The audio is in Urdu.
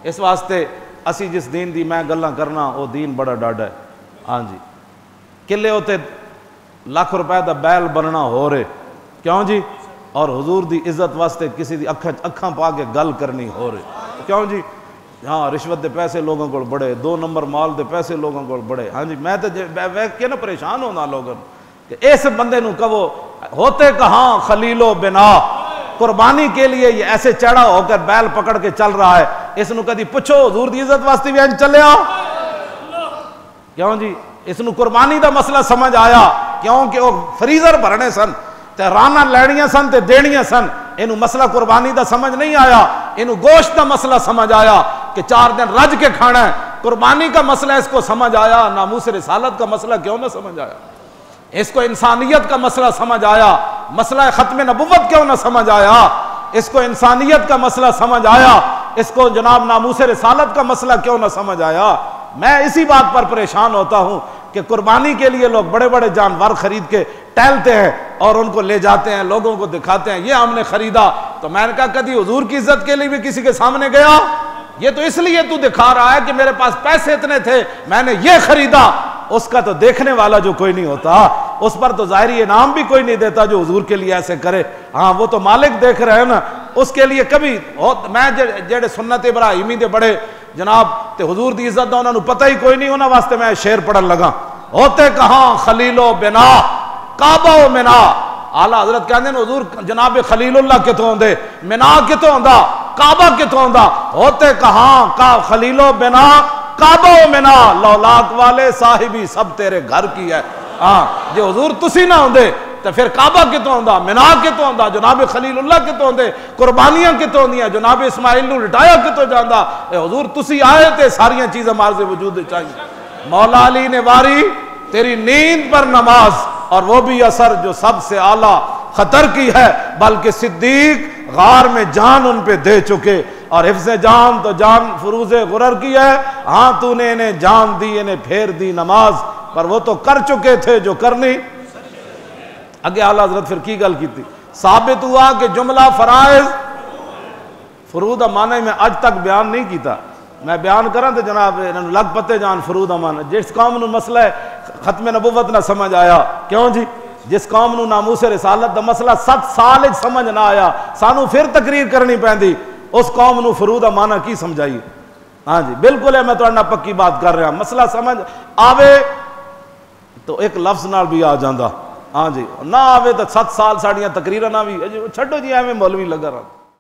اس واسطے اسی جس دین دی میں گلاں کرنا وہ دین بڑا ڈاڈا ہے. ہاں جی کلے ہوتے لاکھ روپے دا بیل بننا ہو رہے کیوں جی, اور حضور دی عزت واسطے کسی دی اکھاں پا کے گل کرنی ہو رہے کیوں جی. ہاں رشوت دے پیسے لوگوں کو بڑے, 2 نمبر مال دے پیسے لوگوں کو بڑے. ہاں جی میں تو ویکھ کے نا پریشان ہونا لوگوں کہ اس بندے نو کہو ہوتے کہاں خلیل و بنا, قربانی کے لیے یہ ایسے چڑھا ہو کر بیل پکڑ کے چل رہا ہے. اس نو کدی پوچھو حضور دی عزت واسطے بھی ان چلیا کیوں جی. اس نو قربانی دا مسئلہ سمجھ آیا کیونکہ وہ فریزر بھرنے سن تے رانا لینیاں سن تے دینیاں سن. اینو مسئلہ قربانی دا سمجھ نہیں آیا, اینو گوشت دا مسئلہ سمجھ آیا کہ 4 دن رج کے کھانا ہے. قربانی کا مسئلہ اس کو سمجھ آیا, ناموس رسالت کا مسئلہ کیوں نہ سمجھ آیا, اس کو انسانیت کا مسئلہ سمجھ آیا, مسئلہ ختم نبوت کیوں نہ سمجھ آیا, اس کو انسانیت کا مسئلہ سمجھ آیا, اس کو جناب ناموس رسالت کا مسئلہ کیوں نہ سمجھ آیا. میں اسی بات پر پریشان ہوتا ہوں کہ قربانی کے لیے لوگ بڑے بڑے جانور خرید کے ٹہلتے ہیں اور ان کو لے جاتے ہیں, لوگوں کو دکھاتے ہیں یہ ہم نے خریدا. تو میں نے کہا کدی حضور کی عزت کے لیے بھی کسی کے سامنے گیا؟ یہ تو اس لیے تو دکھا رہا ہے کہ میرے پاس پیسے اتنے تھے میں نے یہ خریدا. اس کا تو دیکھنے والا جو کوئی نہیں ہوتا, اس پر تو ظاہری انعام بھی کوئی نہیں دیتا جو حضور کے لیے ایسے کرے. ہاں وہ تو مالک دیکھ رہے ہیں نا, اس کے لیے کبھی میں جڑے سنت ابراہیمی دے بڑے جناب تے حضور دی عزت دا انہاں نوں پتہ ہی کوئی نہیں, انہاں واسطے میں شعر پڑھن لگا. ہوتے کہاں خلیل و بنا کعبہ و منا. اعلیٰ حضرت کہندے نے حضور جناب خلیل اللہ کتوں ہوندے, منا کتوں ہوندا, کعبہ کتوں ہوندا. ہوتے کہاں خلیل و بنا کعبہ و منا, لولاک والے صاحبی سب تیرے گھر کی ہے. ہاں جے حضور تسی نہ ہوندے تو پھر کعبہ کتوں ہوندا, منا کتوں ہوندا, جناب خلیل اللہ کتوں ہوندے, قربانیاں کتوں ہوندیاں, جناب اسماعیل نو لٹایا کتوں جاندا. اے حضور تسی آئے تے ساریاں چیزیں مارز وجود چاہیے. مولا علی نے واری تیری نیند پر نماز, اور وہ بھی اثر جو سب سے اعلیٰ خطر کی ہے, بلکہ صدیق غار میں جان ان پہ دے چکے, اور حفظ جان تو جان فروز غرر کی ہے. ہاں تو نے انہیں جان دی, انہیں پھیر دی نماز, پر وہ تو کر چکے تھے جو کرنی. اگے اعلیٰ حضرت پھر کی گل کی تھی, ثابت ہوا کہ جملہ فرائض فروض معنی میں آج تک بیان نہیں کیتا. میں بیان کراں تو جناب لگ پتے جان فروض معنی. جس قوم نو مسئلہ ختم نبوت نہ سمجھ آیا کیوں جی, جس قوم نو ناموس رسالت دا مسئلہ 7 سال سمجھ نہ آیا, سانو پھر تقریر کرنی پیندی, اس قوم نو فروض معنی کی سمجھائی. ہاں جی بالکل ہے, میں تہاڈے پکی بات کر رہا. مسئلہ سمجھ آوے تو ایک لفظ نال بھی آ جاندا, ہاں جی نہ آوے تو 7 سال ساڑیاں تقریراں نہ بھی چھڈو جی ایویں مولوی لگا رہا.